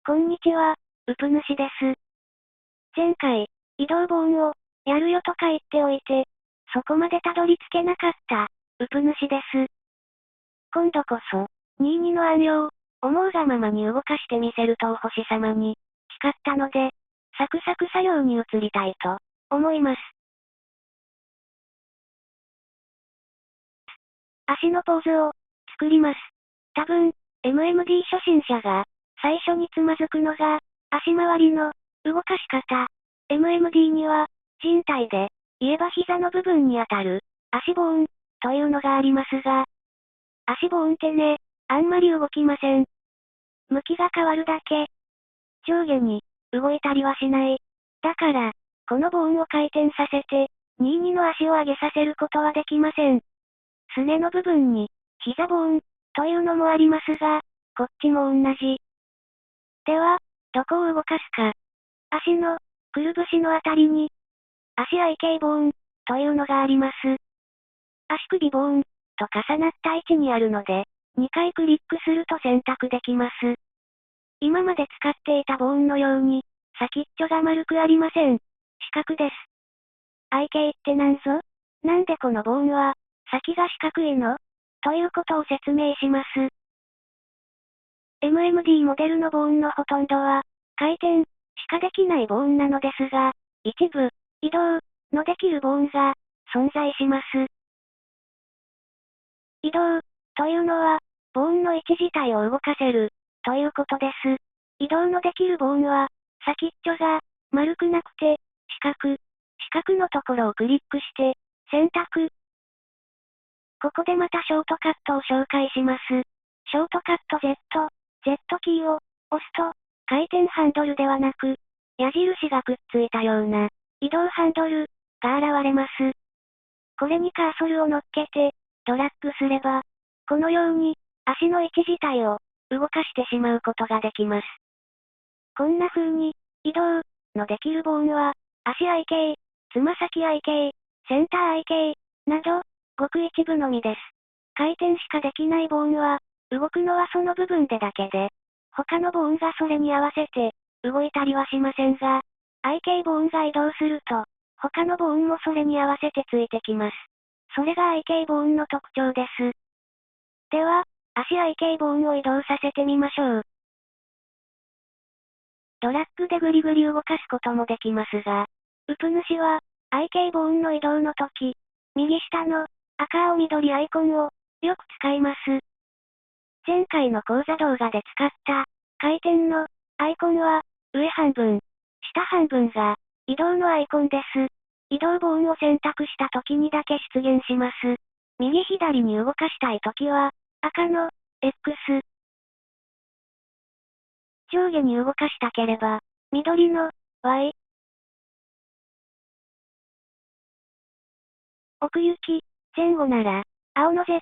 こんにちは、うぷ主です。前回、移動ボーンを、やるよとか言っておいて、そこまでたどり着けなかった、うぷ主です。今度こそ、22の暗用、思うがままに動かしてみせるとお星様に、誓ったので、サクサク作業に移りたいと、思います。足のポーズを、作ります。多分、MMD 初心者が、最初につまずくのが、足回りの、動かし方。MMD には、人体で、言えば膝の部分にあたる、足ボーン、というのがありますが、足ボーンってね、あんまり動きません。向きが変わるだけ。上下に、動いたりはしない。だから、このボーンを回転させて、22の足を上げさせることはできません。すねの部分に、膝ボーン、というのもありますが、こっちも同じ。では、どこを動かすか。足の、くるぶしのあたりに、足愛頸ボーン、というのがあります。足首ボーン、と重なった位置にあるので、2回クリックすると選択できます。今まで使っていたボーンのように、先っちょが丸くありません。四角です。愛頸ってなんぞ？なんでこのボーンは、先が四角いの？ということを説明します。MMD モデルのボーンのほとんどは、回転、しかできないボーンなのですが、一部、移動、のできるボーンが、存在します。移動、というのは、ボーンの位置自体を動かせる、ということです。移動のできるボーンは、先っちょが、丸くなくて、四角のところをクリックして、選択。ここでまたショートカットを紹介します。ショートカット Z キーを押すと、回転ハンドルではなく、矢印がくっついたような、移動ハンドルが現れます。これにカーソルを乗っけて、ドラッグすれば、このように、足の位置自体を動かしてしまうことができます。こんな風に、移動のできるボーンは、足愛頸、つま先愛頸、センター愛頸、など、ごく一部のみです。回転しかできないボーンは、動くのはその部分でだけで、他のボーンがそれに合わせて、動いたりはしませんが、愛頸ボーンが移動すると、他のボーンもそれに合わせてついてきます。それが愛頸ボーンの特徴です。では、足愛頸ボーンを移動させてみましょう。ドラッグでぐりぐり動かすこともできますが、うぷ主は、愛頸ボーンの移動の時、右下の赤青緑アイコンをよく使います。前回の講座動画で使った回転のアイコンは上半分、下半分が移動のアイコンです。移動ボーンを選択した時にだけ出現します。右左に動かしたい時は赤の X。上下に動かしたければ緑の Y。奥行き、前後なら青の Z。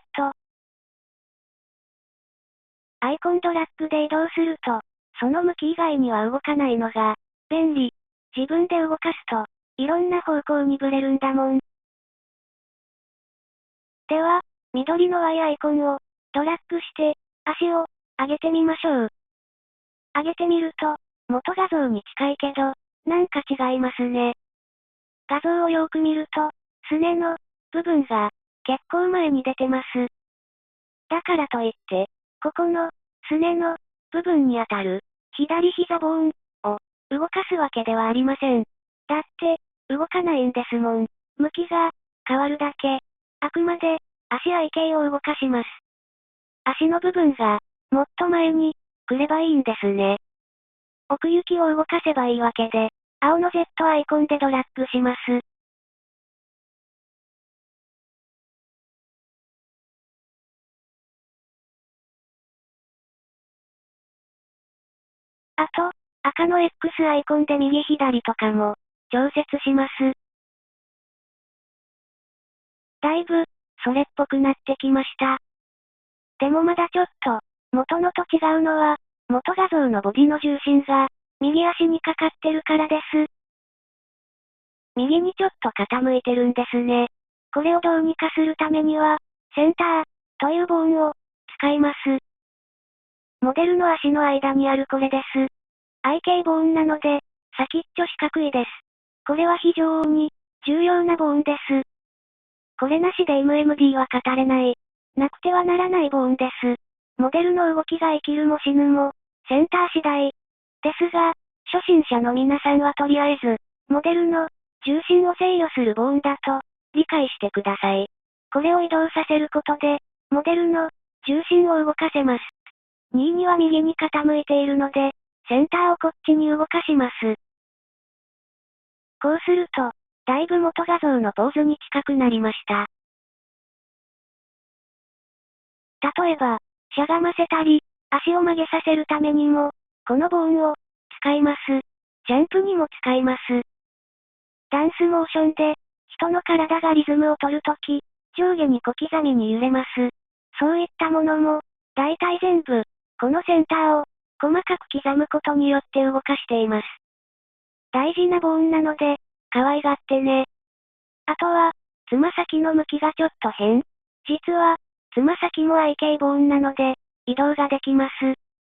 アイコンドラッグで移動すると、その向き以外には動かないのが、便利。自分で動かすと、いろんな方向にブレるんだもん。では、緑の Y アイコンを、ドラッグして、足を、上げてみましょう。上げてみると、元画像に近いけど、なんか違いますね。画像をよーく見ると、すねの、部分が、結構前に出てます。だからといって、ここの、すねの、部分にあたる、左膝ボーン、を、動かすわけではありません。だって、動かないんですもん。向きが、変わるだけ。あくまで、足愛頸を動かします。足の部分が、もっと前に、来ればいいんですね。奥行きを動かせばいいわけで、青の Z アイコンでドラッグします。あと、赤の X アイコンで右左とかも、調節します。だいぶ、それっぽくなってきました。でもまだちょっと、元のと違うのは、元画像のボディの重心が、右足にかかってるからです。右にちょっと傾いてるんですね。これをどうにかするためには、センター、というボーンを、使います。モデルの足の間にあるこれです。愛型ボーンなので、先っちょ四角いです。これは非常に重要なボーンです。これなしで MMD は語れない。なくてはならないボーンです。モデルの動きが生きるも死ぬも、センター次第。ですが、初心者の皆さんはとりあえず、モデルの重心を制御するボーンだと理解してください。これを移動させることで、モデルの重心を動かせます。22は右に傾いているので、センターをこっちに動かします。こうすると、だいぶ元画像のポーズに近くなりました。例えば、しゃがませたり、足を曲げさせるためにも、このボーンを使います。ジャンプにも使います。ダンスモーションで、人の体がリズムを取るとき、上下に小刻みに揺れます。そういったものも、大体全部、このセンターを、細かく刻むことによって動かしています。大事なボーンなので、可愛がってね。あとは、つま先の向きがちょっと変。実は、つま先も愛型ボーンなので、移動ができます。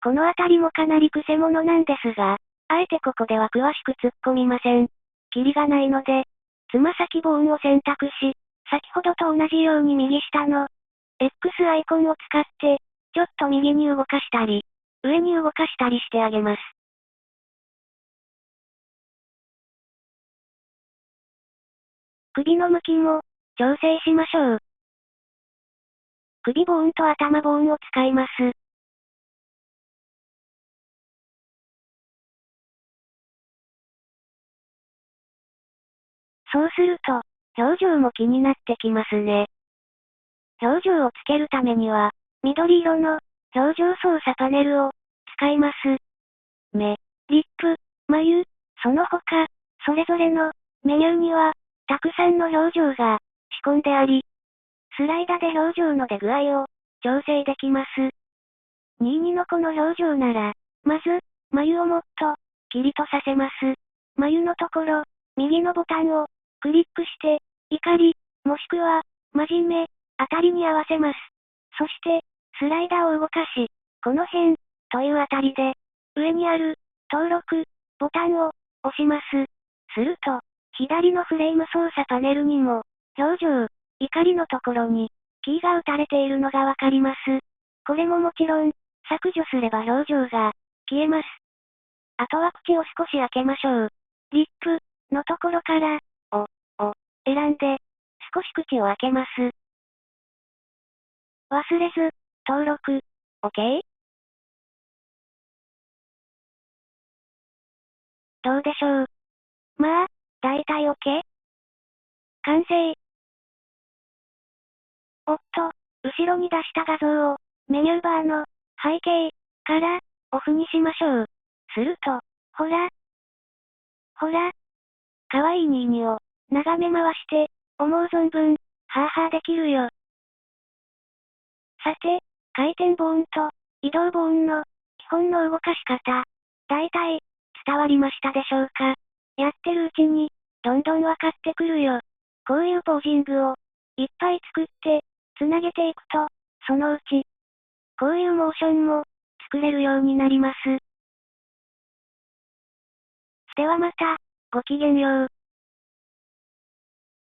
このあたりもかなり癖者なんですが、あえてここでは詳しく突っ込みません。キリがないので、つま先ボーンを選択し、先ほどと同じように右下の X アイコンを使って、ちょっと右に動かしたり、上に動かしたりしてあげます。首の向きも、調整しましょう。首ボーンと頭ボーンを使います。そうすると、表情も気になってきますね。表情をつけるためには、緑色の表情操作パネルを使います。目、リップ、眉、その他、それぞれのメニューには、たくさんの表情が仕込んであり、スライダーで表情の出具合を調整できます。22のこの表情なら、まず、眉をもっとキリとさせます。眉のところ、右のボタンをクリックして、怒り、もしくは、真面目、あたりに合わせます。そして、スライダーを動かし、この辺、というあたりで、上にある、登録、ボタンを、押します。すると、左のフレーム操作パネルにも、表情、怒りのところに、キーが打たれているのがわかります。これももちろん、削除すれば表情が、消えます。あとは口を少し開けましょう。リップ、のところから、を、選んで、少し口を開けます。忘れず、登録、OK? どうでしょう。まあ、だいたい OK? 完成。おっと、後ろに出した画像を、メニューバーの、背景、から、オフにしましょう。すると、ほら、ほら、かわいい22を、眺め回して、思う存分、ハーハーできるよ。さて、回転ボーンと、移動ボーンの、基本の動かし方。だいたい、伝わりましたでしょうか。やってるうちに、どんどんわかってくるよ。こういうポージングを、いっぱい作って、つなげていくと、そのうち、こういうモーションも、作れるようになります。ではまた、ごきげんよう。